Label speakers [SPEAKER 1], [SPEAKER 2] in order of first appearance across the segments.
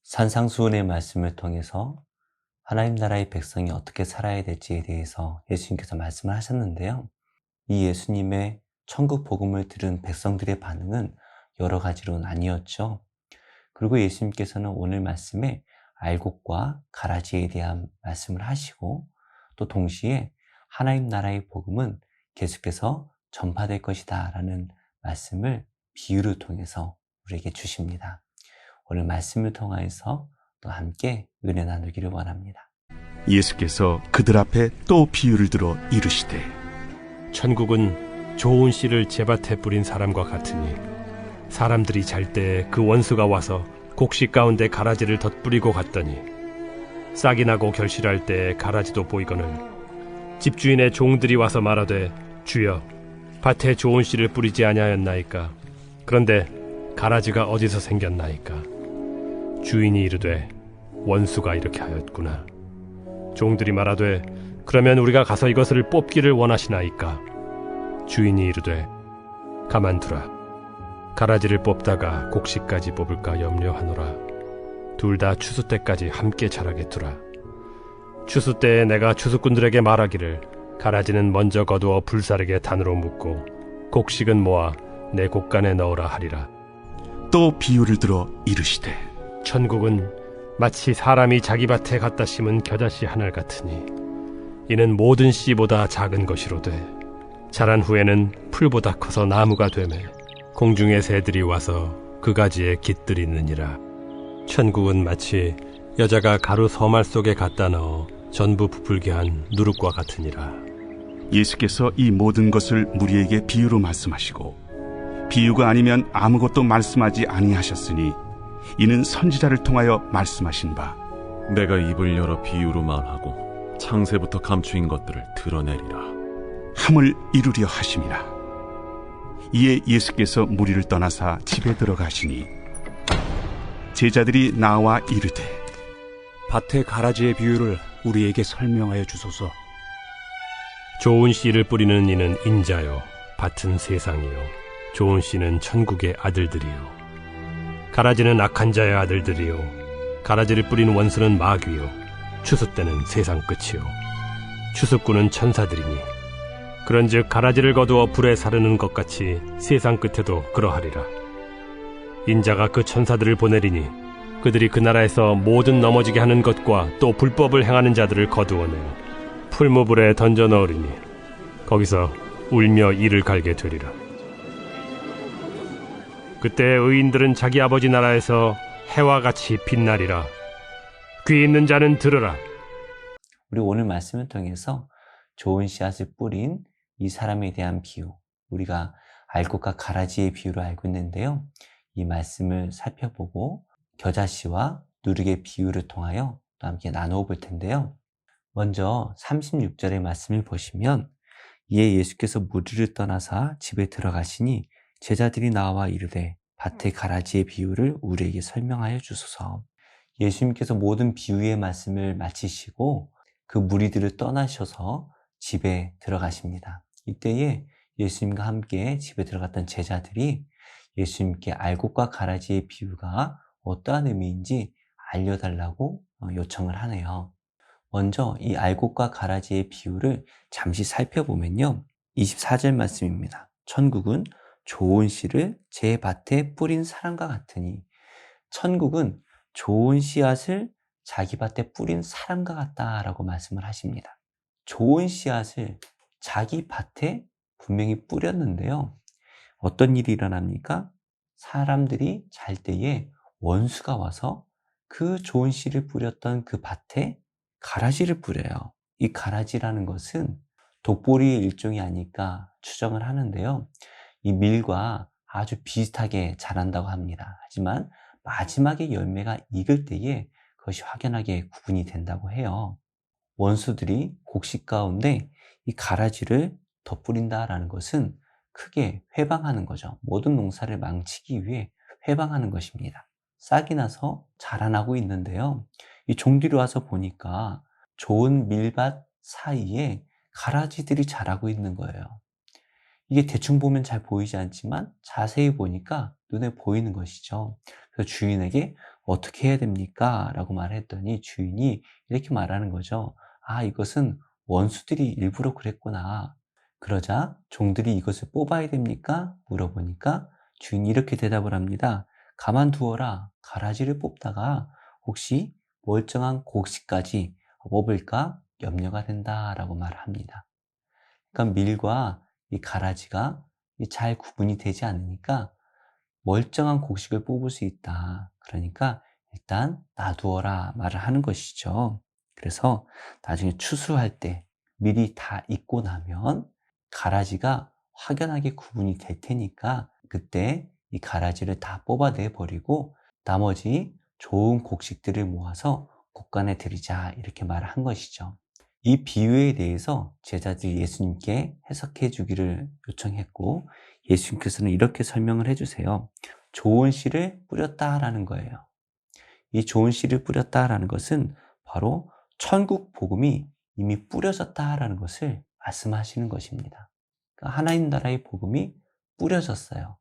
[SPEAKER 1] 산상수훈의 말씀을 통해서 하나님 나라의 백성이 어떻게 살아야 될지에 대해서 예수님께서 말씀을 하셨는데요. 이 예수님의 천국 복음을 들은 백성들의 반응은 여러 가지로 나뉘었죠. 그리고 예수님께서는 오늘 말씀에 알곡과 가라지에 대한 말씀을 하시고 또 동시에 하나님 나라의 복음은 계속해서 전파될 것이다 라는 말씀을 비유를 통해서 우리에게 주십니다. 오늘 말씀을 통하여서 또 함께 은혜 나누기를 원합니다.
[SPEAKER 2] 예수께서 그들 앞에 또 비유를 들어 이르시되
[SPEAKER 3] 천국은 좋은 씨를 제밭에 뿌린 사람과 같으니 사람들이 잘 때 그 원수가 와서 곡식 가운데 가라지를 덧뿌리고 갔더니 싹이 나고 결실할 때 가라지도 보이거늘 집주인의 종들이 와서 말하되 주여 밭에 좋은 씨를 뿌리지 아니하였나이까. 그런데 가라지가 어디서 생겼나이까. 주인이 이르되 원수가 이렇게 하였구나. 종들이 말하되 그러면 우리가 가서 이것을 뽑기를 원하시나이까. 주인이 이르되 가만두라. 가라지를 뽑다가 곡식까지 뽑을까 염려하노라. 둘 다 추수 때까지 함께 자라게 두라. 추수 때에 내가 추수꾼들에게 말하기를 가라지는 먼저 거두어 불사르게 단으로 묶고 곡식은 모아 내 곡간에 넣으라 하리라.
[SPEAKER 2] 또 비유를 들어 이르시되
[SPEAKER 3] 천국은 마치 사람이 자기 밭에 갖다 심은 겨자씨 하늘 같으니 이는 모든 씨보다 작은 것이로되 자란 후에는 풀보다 커서 나무가 되매 공중의 새들이 와서 그 가지에 깃들이느니라. 천국은 마치 여자가 가루 서말 속에 갖다 넣어 전부 부풀게 한 누룩과 같으니라.
[SPEAKER 2] 예수께서 이 모든 것을 무리에게 비유로 말씀하시고 비유가 아니면 아무것도 말씀하지 아니하셨으니 이는 선지자를 통하여 말씀하신 바
[SPEAKER 4] 내가 입을 열어 비유로 말하고 창세부터 감추인 것들을 드러내리라
[SPEAKER 2] 함을 이루려 하심이라. 이에 예수께서 무리를 떠나사 집에 들어가시니 제자들이 나와 이르되
[SPEAKER 5] 밭의 가라지의 비유를 우리에게 설명하여 주소서.
[SPEAKER 3] 좋은 씨를 뿌리는 이는 인자요 밭은 세상이요 좋은 씨는 천국의 아들들이요 가라지는 악한 자의 아들들이요 가라지를 뿌린 원수는 마귀요 추수 때는 세상 끝이요 추수꾼은 천사들이니 그런즉 가라지를 거두어 불에 사르는 것 같이 세상 끝에도 그러하리라. 인자가 그 천사들을 보내리니 그들이 그 나라에서 모든 넘어지게 하는 것과 또 불법을 행하는 자들을 거두어내어 풀무불에 던져 넣으리니 거기서 울며 이를 갈게 되리라. 그때 의인들은 자기 아버지 나라에서 해와 같이 빛나리라. 귀 있는 자는 들으라.
[SPEAKER 1] 우리 오늘 말씀을 통해서 좋은 씨앗을 뿌린 이 사람에 대한 비유, 우리가 알곡과 가라지의 비유로 알고 있는데요. 이 말씀을 살펴보고 겨자씨와 누룩의 비유를 통하여 또 함께 나누어 볼 텐데요. 먼저 36절의 말씀을 보시면 이에 예수께서 무리를 떠나사 집에 들어가시니 제자들이 나와 이르되 밭의 가라지의 비유를 우리에게 설명하여 주소서. 예수님께서 모든 비유의 말씀을 마치시고 그 무리들을 떠나셔서 집에 들어가십니다. 이때에 예수님과 함께 집에 들어갔던 제자들이 예수님께 알곡과 가라지의 비유가 어떠한 의미인지 알려달라고 요청을 하네요. 먼저 이 알곡과 가라지의 비유를 잠시 살펴보면요. 24절 말씀입니다. 천국은 좋은 씨를 제 밭에 뿌린 사람과 같으니 천국은 좋은 씨앗을 자기 밭에 뿌린 사람과 같다라고 말씀을 하십니다. 좋은 씨앗을 자기 밭에 분명히 뿌렸는데요. 어떤 일이 일어납니까? 사람들이 잘 때에 원수가 와서 그 좋은 씨를 뿌렸던 그 밭에 가라지를 뿌려요. 이 가라지라는 것은 독보리의 일종이 아닐까 추정을 하는데요. 이 밀과 아주 비슷하게 자란다고 합니다. 하지만 마지막에 열매가 익을 때에 그것이 확연하게 구분이 된다고 해요. 원수들이 곡식 가운데 이 가라지를 덧뿌린다라는 것은 크게 회방하는 거죠. 모든 농사를 망치기 위해 회방하는 것입니다. 싹이 나서 자라나고 있는데요. 이 종들이 와서 보니까 좋은 밀밭 사이에 가라지들이 자라고 있는 거예요. 이게 대충 보면 잘 보이지 않지만 자세히 보니까 눈에 보이는 것이죠. 그래서 주인에게 어떻게 해야 됩니까? 라고 말했더니 주인이 이렇게 말하는 거죠. 아, 이것은 원수들이 일부러 그랬구나. 그러자 종들이 이것을 뽑아야 됩니까? 물어보니까 주인이 이렇게 대답을 합니다. 가만두어라. 가라지를 뽑다가 혹시 멀쩡한 곡식까지 뽑을까 염려가 된다라고 말합니다. 그러니까 밀과 이 가라지가 잘 구분이 되지 않으니까 멀쩡한 곡식을 뽑을 수 있다. 그러니까 일단 놔두어라 말을 하는 것이죠. 그래서 나중에 추수할 때 밀이 다 익고 나면 가라지가 확연하게 구분이 될 테니까 그때 이 가라지를 다 뽑아내 버리고 나머지 좋은 곡식들을 모아서 곡간에 들이자 이렇게 말을 한 것이죠. 이 비유에 대해서 제자들이 예수님께 해석해 주기를 요청했고 예수님께서는 이렇게 설명을 해주세요. 좋은 씨를 뿌렸다라는 거예요. 이 좋은 씨를 뿌렸다라는 것은 바로 천국 복음이 이미 뿌려졌다라는 것을 말씀하시는 것입니다. 그러니까 하나님 나라의 복음이 뿌려졌어요.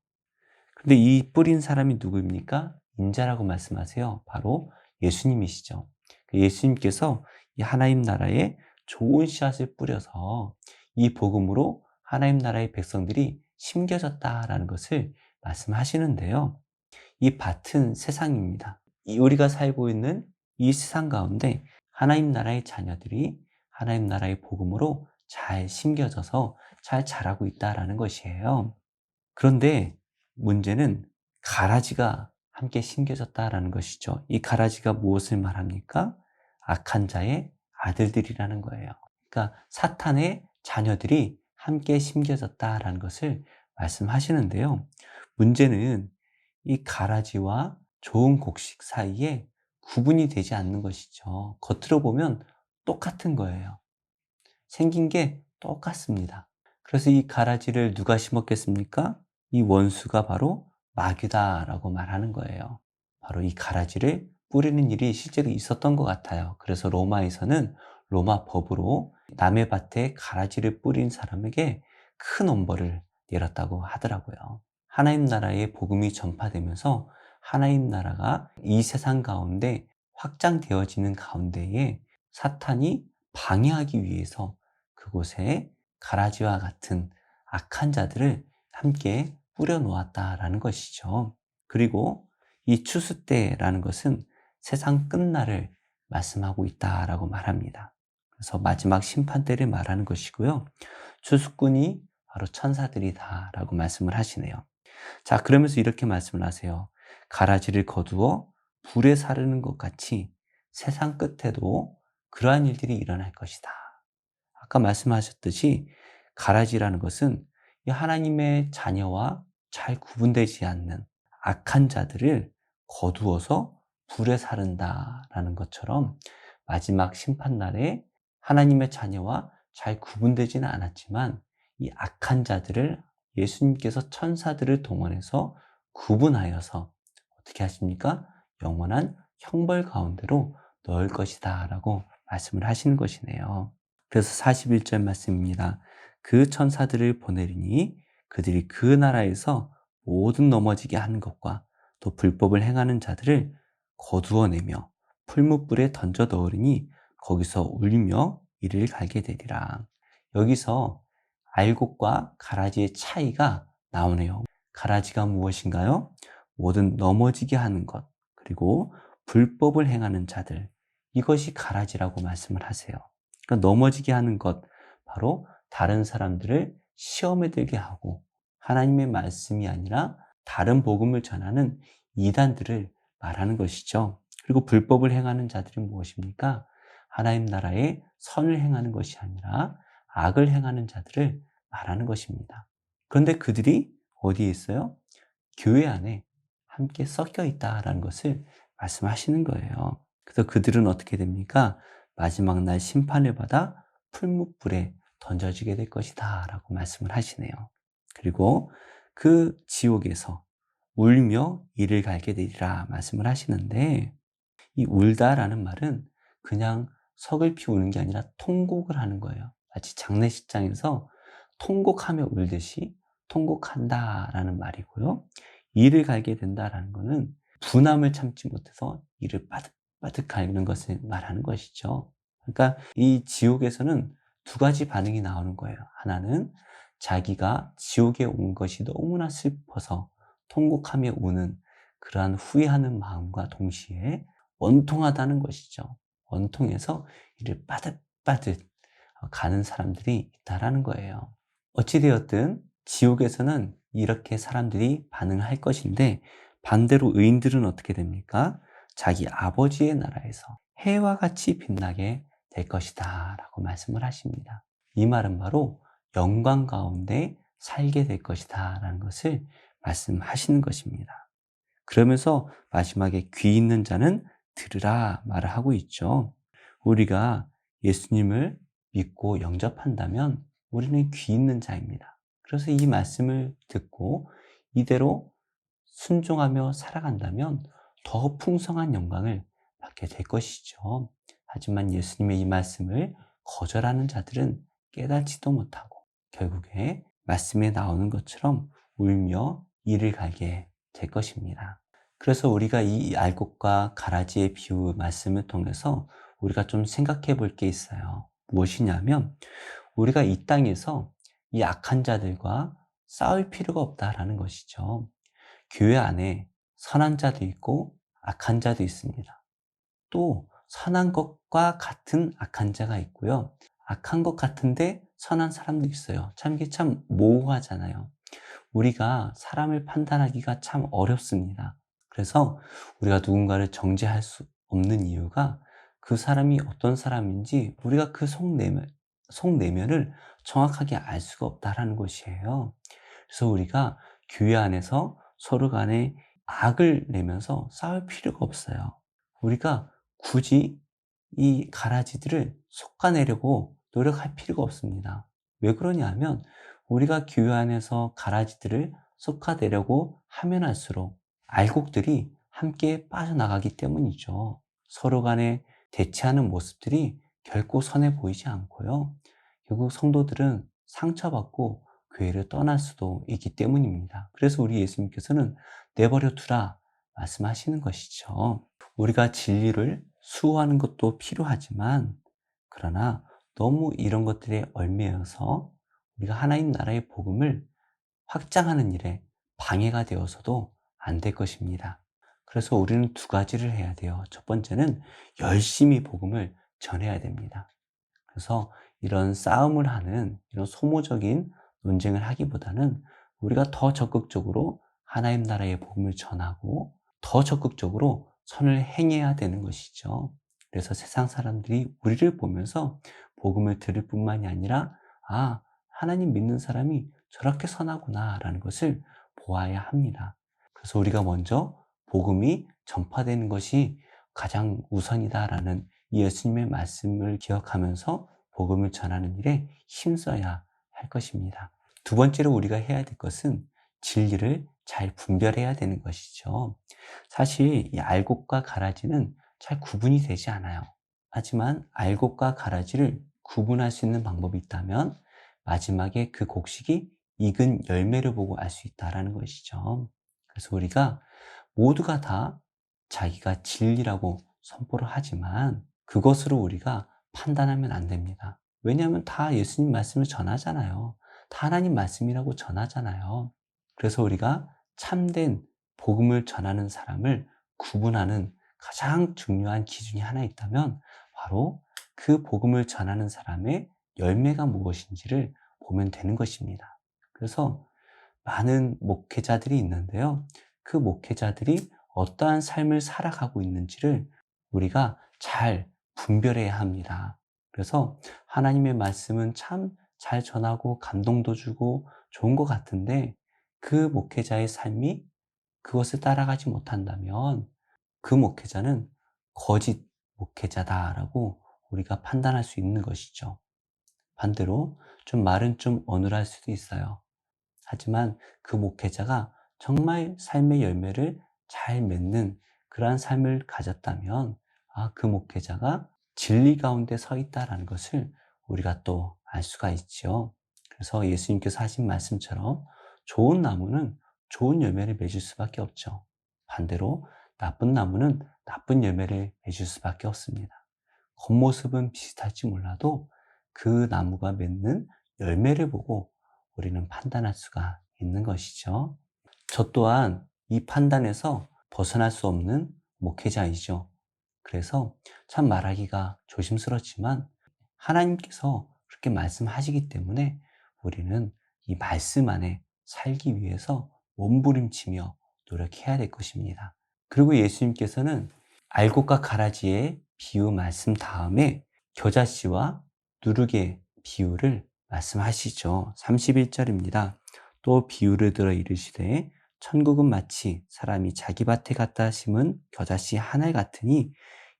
[SPEAKER 1] 근데 이 뿌린 사람이 누구입니까? 인자라고 말씀하세요. 바로 예수님이시죠. 예수님께서 이 하나님 나라에 좋은 씨앗을 뿌려서 이 복음으로 하나님 나라의 백성들이 심겨졌다라는 것을 말씀하시는데요. 이 밭은 세상입니다. 우리가 살고 있는 이 세상 가운데 하나님 나라의 자녀들이 하나님 나라의 복음으로 잘 심겨져서 잘 자라고 있다라는 것이에요. 그런데 문제는 가라지가 함께 심겨졌다라는 것이죠. 이 가라지가 무엇을 말합니까? 악한 자의 아들들이라는 거예요. 그러니까 사탄의 자녀들이 함께 심겨졌다라는 것을 말씀하시는데요. 문제는 이 가라지와 좋은 곡식 사이에 구분이 되지 않는 것이죠. 겉으로 보면 똑같은 거예요. 생긴 게 똑같습니다. 그래서 이 가라지를 누가 심었겠습니까? 이 원수가 바로 마귀다라고 말하는 거예요. 바로 이 가라지를 뿌리는 일이 실제로 있었던 것 같아요. 그래서 로마에서는 로마 법으로 남의 밭에 가라지를 뿌린 사람에게 큰 엄벌을 내렸다고 하더라고요. 하나님 나라의 복음이 전파되면서 하나님 나라가 이 세상 가운데 확장되어지는 가운데에 사탄이 방해하기 위해서 그곳에 가라지와 같은 악한 자들을 함께 뿌려놓았다라는 것이죠. 그리고 이 추수 때라는 것은 세상 끝날을 말씀하고 있다라고 말합니다. 그래서 마지막 심판 때를 말하는 것이고요. 추수꾼이 바로 천사들이다라고 말씀을 하시네요. 자, 그러면서 이렇게 말씀을 하세요. 가라지를 거두어 불에 사르는 것 같이 세상 끝에도 그러한 일들이 일어날 것이다. 아까 말씀하셨듯이 가라지라는 것은 이 하나님의 자녀와 잘 구분되지 않는 악한 자들을 거두어서 불에 사른다라는 것처럼 마지막 심판날에 하나님의 자녀와 잘 구분되지는 않았지만 이 악한 자들을 예수님께서 천사들을 동원해서 구분하여서 어떻게 하십니까? 영원한 형벌 가운데로 넣을 것이다 라고 말씀을 하시는 것이네요. 그래서 41절 말씀입니다. 그 천사들을 보내리니 그들이 그 나라에서 모든 넘어지게 하는 것과 또 불법을 행하는 자들을 거두어내며 풀무불에 던져 넣으리니 거기서 울며 이를 갈게 되리라. 여기서 알곡과 가라지의 차이가 나오네요. 가라지가 무엇인가요? 모든 넘어지게 하는 것, 그리고 불법을 행하는 자들, 이것이 가라지라고 말씀을 하세요. 그러니까 넘어지게 하는 것, 바로 다른 사람들을 시험에 들게 하고 하나님의 말씀이 아니라 다른 복음을 전하는 이단들을 말하는 것이죠. 그리고 불법을 행하는 자들이 무엇입니까? 하나님 나라의 선을 행하는 것이 아니라 악을 행하는 자들을 말하는 것입니다. 그런데 그들이 어디에 있어요? 교회 안에 함께 섞여 있다라는 것을 말씀하시는 거예요. 그래서 그들은 어떻게 됩니까? 마지막 날 심판을 받아 풀무불에 던져지게 될 것이다 라고 말씀을 하시네요. 그리고 그 지옥에서 울며 이를 갈게 되리라 말씀을 하시는데, 이 울다라는 말은 그냥 석을 피우는 게 아니라 통곡을 하는 거예요. 마치 장례식장에서 통곡하며 울듯이 통곡한다라는 말이고요. 이를 갈게 된다라는 것은 분함을 참지 못해서 이를 빠득빠득 갈는 것을 말하는 것이죠. 그러니까 이 지옥에서는 두 가지 반응이 나오는 거예요. 하나는 자기가 지옥에 온 것이 너무나 슬퍼서 통곡하며 우는 그러한 후회하는 마음과 동시에 원통하다는 것이죠. 원통해서 이를 빠득빠득 가는 사람들이 있다라는 거예요. 어찌되었든 지옥에서는 이렇게 사람들이 반응할 것인데, 반대로 의인들은 어떻게 됩니까? 자기 아버지의 나라에서 해와 같이 빛나게 될 것이다 라고 말씀을 하십니다. 이 말은 바로 영광 가운데 살게 될 것이다 라는 것을 말씀하시는 것입니다. 그러면서 마지막에 귀 있는 자는 들으라 말을 하고 있죠. 우리가 예수님을 믿고 영접한다면 우리는 귀 있는 자입니다. 그래서 이 말씀을 듣고 이대로 순종하며 살아간다면 더 풍성한 영광을 받게 될 것이죠. 하지만 예수님의 이 말씀을 거절하는 자들은 깨닫지도 못하고 결국에 말씀에 나오는 것처럼 울며 이를 갈게 될 것입니다. 그래서 우리가 이 알곡과 가라지의 비유 말씀을 통해서 우리가 좀 생각해 볼 게 있어요. 무엇이냐면 우리가 이 땅에서 이 악한 자들과 싸울 필요가 없다라는 것이죠. 교회 안에 선한 자도 있고 악한 자도 있습니다. 또 선한 것과 같은 악한 자가 있고요. 악한 것 같은데 선한 사람도 있어요. 이게 참 모호하잖아요. 우리가 사람을 판단하기가 참 어렵습니다. 그래서 우리가 누군가를 정죄할 수 없는 이유가 그 사람이 어떤 사람인지 우리가 그 속내면을 정확하게 알 수가 없다라는 것이에요. 그래서 우리가 교회 안에서 서로 간에 악을 내면서 싸울 필요가 없어요. 우리가 굳이 이 가라지들을 솎아내려고 노력할 필요가 없습니다. 왜 그러냐 하면 우리가 교회 안에서 가라지들을 솎아내려고 하면 할수록 알곡들이 함께 빠져나가기 때문이죠. 서로 간에 대치하는 모습들이 결코 선해 보이지 않고요. 결국 성도들은 상처받고 교회를 떠날 수도 있기 때문입니다. 그래서 우리 예수님께서는 내버려 두라 말씀하시는 것이죠. 우리가 진리를 수호하는 것도 필요하지만 그러나 너무 이런 것들에 얽매여서 우리가 하나님 나라의 복음을 확장하는 일에 방해가 되어서도 안 될 것입니다. 그래서 우리는 두 가지를 해야 돼요. 첫 번째는 열심히 복음을 전해야 됩니다. 그래서 이런 싸움을 하는 이런 소모적인 논쟁을 하기보다는 우리가 더 적극적으로 하나님 나라의 복음을 전하고 더 적극적으로 선을 행해야 되는 것이죠. 그래서 세상 사람들이 우리를 보면서 복음을 들을 뿐만이 아니라 하나님 믿는 사람이 저렇게 선하구나 라는 것을 보아야 합니다. 그래서 우리가 먼저 복음이 전파되는 것이 가장 우선이다라는 이 예수님의 말씀을 기억하면서 복음을 전하는 일에 힘써야 할 것입니다. 두 번째로 우리가 해야 될 것은 진리를 잘 분별해야 되는 것이죠. 사실 이 알곡과 가라지는 잘 구분이 되지 않아요. 하지만 알곡과 가라지를 구분할 수 있는 방법이 있다면 마지막에 그 곡식이 익은 열매를 보고 알 수 있다는 것이죠. 그래서 우리가 모두가 다 자기가 진리라고 선포를 하지만 그것으로 우리가 판단하면 안 됩니다. 왜냐하면 다 예수님 말씀을 전하잖아요. 다 하나님 말씀이라고 전하잖아요. 그래서 우리가 참된 복음을 전하는 사람을 구분하는 가장 중요한 기준이 하나 있다면 바로 그 복음을 전하는 사람의 열매가 무엇인지를 보면 되는 것입니다. 그래서 많은 목회자들이 있는데요. 그 목회자들이 어떠한 삶을 살아가고 있는지를 우리가 잘 분별해야 합니다. 그래서 하나님의 말씀은 참 잘 전하고 감동도 주고 좋은 것 같은데 그 목회자의 삶이 그것을 따라가지 못한다면 그 목회자는 거짓 목회자다라고 우리가 판단할 수 있는 것이죠. 반대로 말은 좀 어눌할 수도 있어요. 하지만 그 목회자가 정말 삶의 열매를 잘 맺는 그러한 삶을 가졌다면 그 목회자가 진리 가운데 서 있다라는 것을 우리가 또 알 수가 있죠. 그래서 예수님께서 하신 말씀처럼 좋은 나무는 좋은 열매를 맺을 수밖에 없죠. 반대로 나쁜 나무는 나쁜 열매를 맺을 수밖에 없습니다. 겉모습은 비슷할지 몰라도 그 나무가 맺는 열매를 보고 우리는 판단할 수가 있는 것이죠. 저 또한 이 판단에서 벗어날 수 없는 목회자이죠. 그래서 참 말하기가 조심스럽지만 하나님께서 그렇게 말씀하시기 때문에 우리는 이 말씀 안에 살기 위해서 몸부림치며 노력해야 될 것입니다. 그리고 예수님께서는 알곡과 가라지의 비유 말씀 다음에 겨자씨와 누룩의 비유를 말씀하시죠. 31절입니다. 또 비유를 들어 이르시되 천국은 마치 사람이 자기 밭에 갖다 심은 겨자씨 한 알 같으니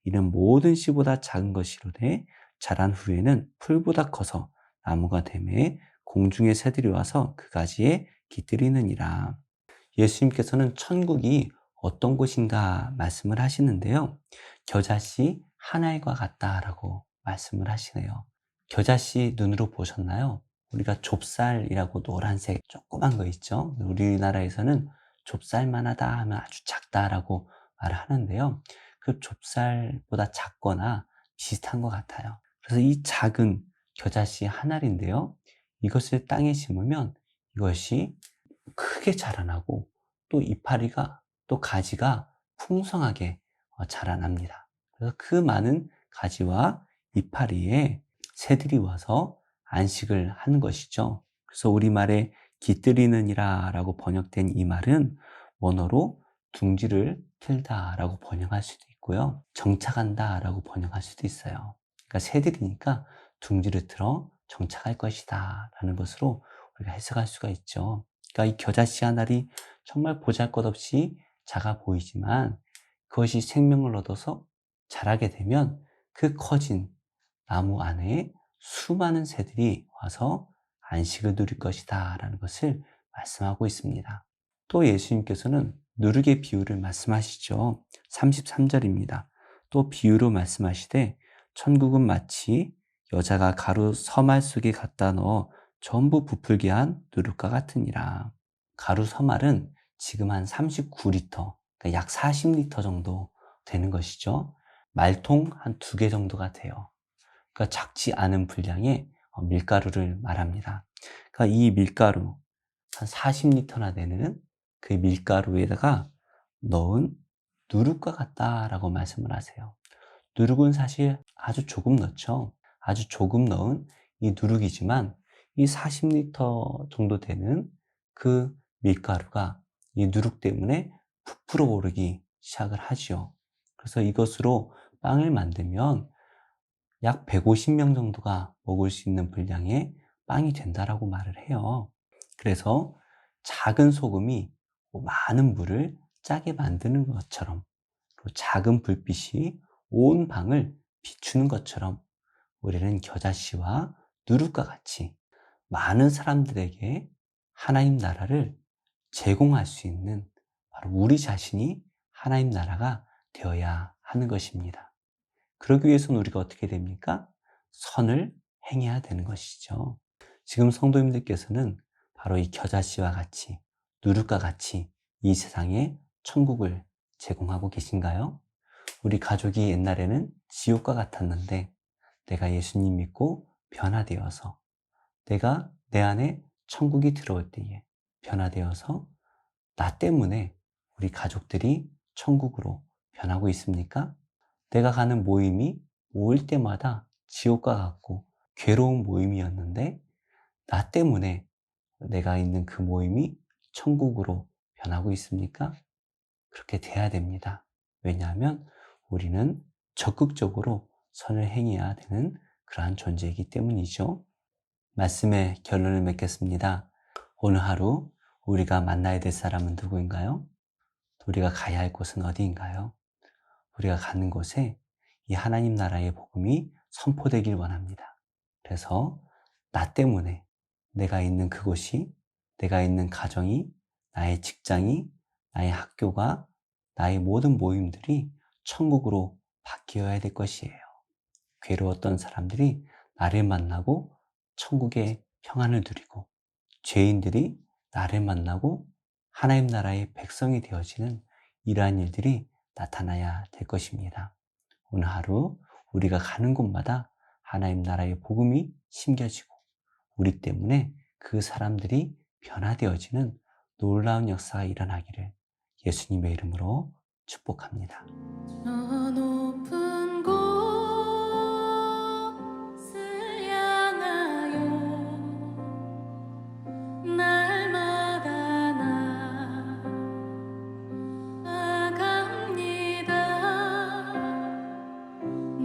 [SPEAKER 1] 이는 모든 씨보다 작은 것이로되 자란 후에는 풀보다 커서 나무가 되매 공중의 새들이 와서 그 가지에 깃들이느니라. 예수님께서는 천국이 어떤 곳인가 말씀을 하시는데요. 겨자씨 한 알과 같다라고 말씀을 하시네요. 겨자씨 눈으로 보셨나요? 우리가 좁쌀이라고 노란색 조그만 거 있죠. 우리나라에서는 좁쌀만하다 하면 아주 작다라고 말을 하는데요. 그 좁쌀보다 작거나 비슷한 것 같아요. 그래서 이 작은 겨자씨 한 알인데요. 이것을 땅에 심으면 이것이 크게 자라나고 또 이파리가 또 가지가 풍성하게 자라납니다. 그래서 그 많은 가지와 이파리에 새들이 와서 안식을 하는 것이죠. 그래서 우리말에 깃들이느니라 라고 번역된 이 말은 원어로 둥지를 틀다 라고 번역할 수도 있고요. 정착한다 라고 번역할 수도 있어요. 그러니까 새들이니까 둥지를 틀어 정착할 것이다 라는 것으로 우리가 해석할 수가 있죠. 그러니까 이 겨자씨 한 알이 정말 보잘것없이 작아 보이지만 그것이 생명을 얻어서 자라게 되면 그 커진 나무 안에 수많은 새들이 와서 안식을 누릴 것이다 라는 것을 말씀하고 있습니다. 또 예수님께서는 누룩의 비유를 말씀하시죠. 33절입니다. 또 비유로 말씀하시되 천국은 마치 여자가 가루 서말 속에 갖다 넣어 전부 부풀게 한 누룩과 같으니라. 가루 서말은 지금 한 39리터, 그러니까 약 40리터 정도 되는 것이죠. 말통 한 2개 정도가 돼요. 그러니까 작지 않은 분량의 밀가루를 말합니다. 그러니까 이 밀가루 한 40리터나 되는 그 밀가루에다가 넣은 누룩과 같다라고 말씀을 하세요. 누룩은 사실 아주 조금 넣죠. 아주 조금 넣은 이 누룩이지만 이 40리터 정도 되는 그 밀가루가 이 누룩 때문에 부풀어 오르기 시작을 하지요. 그래서 이것으로 빵을 만들면 약 150명 정도가 먹을 수 있는 분량의 빵이 된다라고 말을 해요. 그래서 작은 소금이 많은 물을 짜게 만드는 것처럼, 그리고 작은 불빛이 온 방을 비추는 것처럼 우리는 겨자씨와 누룩과 같이 많은 사람들에게 하나님 나라를 제공할 수 있는 바로 우리 자신이 하나님 나라가 되어야 하는 것입니다. 그러기 위해서는 우리가 어떻게 됩니까? 선을 행해야 되는 것이죠. 지금 성도님들께서는 바로 이 겨자씨와 같이 누룩과 같이 이 세상에 천국을 제공하고 계신가요? 우리 가족이 옛날에는 지옥과 같았는데 내가 예수님 믿고 변화되어서 내가 내 안에 천국이 들어올 때에 변화되어서 나 때문에 우리 가족들이 천국으로 변하고 있습니까? 내가 가는 모임이 모일 때마다 지옥과 같고 괴로운 모임이었는데 나 때문에 내가 있는 그 모임이 천국으로 변하고 있습니까? 그렇게 돼야 됩니다. 왜냐하면 우리는 적극적으로 선을 행해야 되는 그러한 존재이기 때문이죠. 말씀의 결론을 맺겠습니다. 오늘 하루 우리가 만나야 될 사람은 누구인가요? 우리가 가야 할 곳은 어디인가요? 우리가 가는 곳에 이 하나님 나라의 복음이 선포되길 원합니다. 그래서 나 때문에 내가 있는 그곳이, 내가 있는 가정이, 나의 직장이, 나의 학교가, 나의 모든 모임들이 천국으로 바뀌어야 될 것이에요. 괴로웠던 사람들이 나를 만나고 천국의 평안을 누리고, 죄인들이 나를 만나고 하나님 나라의 백성이 되어지는 이러한 일들이 나타나야 될 것입니다. 오늘 하루 우리가 가는 곳마다 하나님 나라의 복음이 심겨지고 우리 때문에 그 사람들이 변화되어지는 놀라운 역사가 일어나기를 예수님의 이름으로 축복합니다.
[SPEAKER 6] 저 높은 곳을 향하여 날마다 나아갑니다.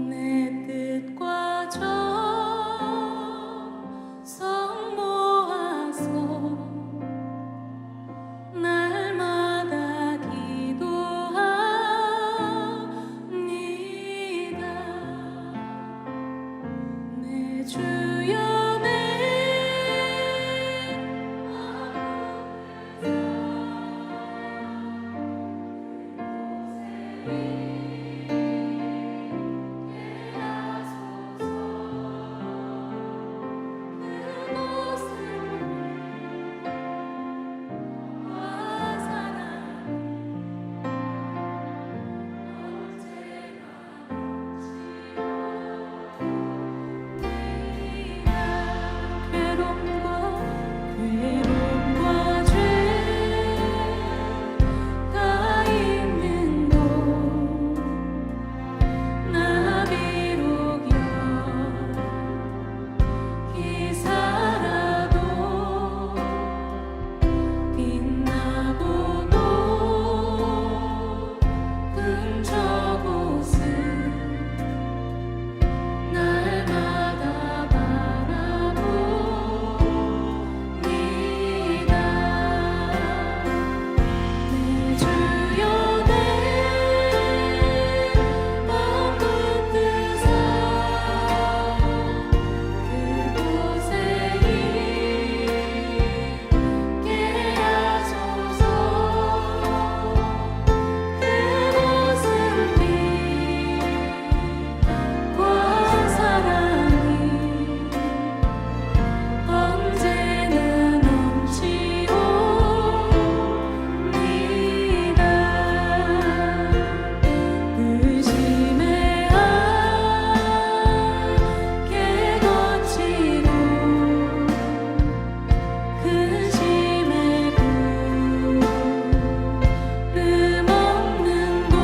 [SPEAKER 6] 내 뜻과 정성 모아서 날마다 기도합니다. 내 주여 내 괴로움과 죄가 있는 곳 나 비록 여기 살아도 빛나고 높은 저곳은 날마다 바라봅니다. 내 주여 내 맘 붙드사 그곳에 있게 하소서. 그곳은 빛과 사랑이 언제나 넘치옵니다. 의심의 함께 거치고 근심의 구름 없는 곳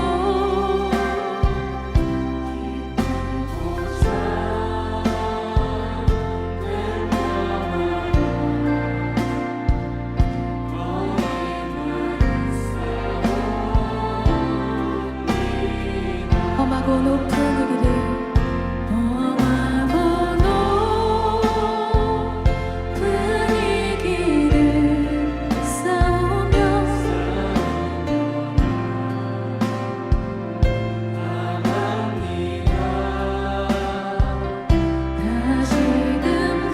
[SPEAKER 6] 험하고 높은 이 길을 험하고 높은 이 길을 싸우며 다시금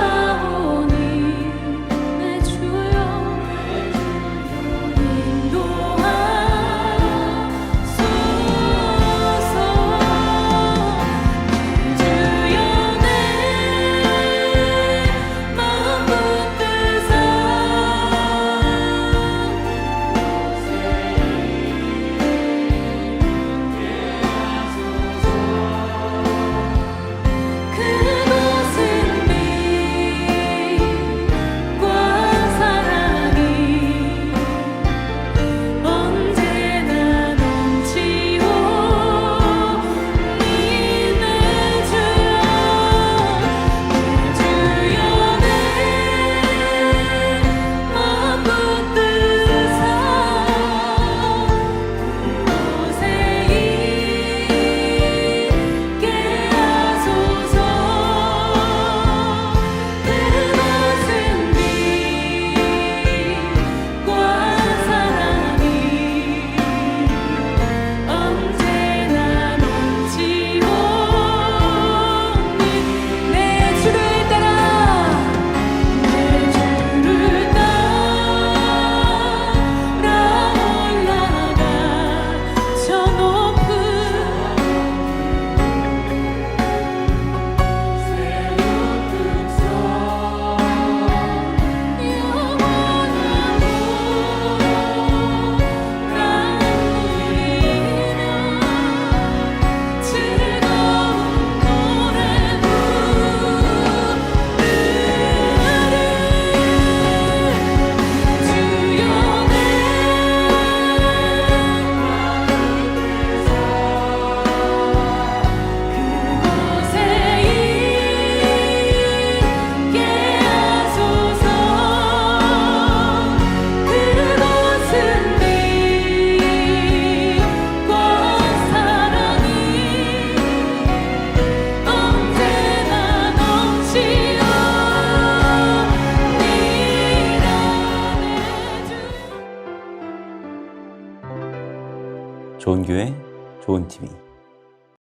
[SPEAKER 6] 기도하오니 내 주여 인도하옵소서.
[SPEAKER 1] 좋은 교회, 좋은 TV.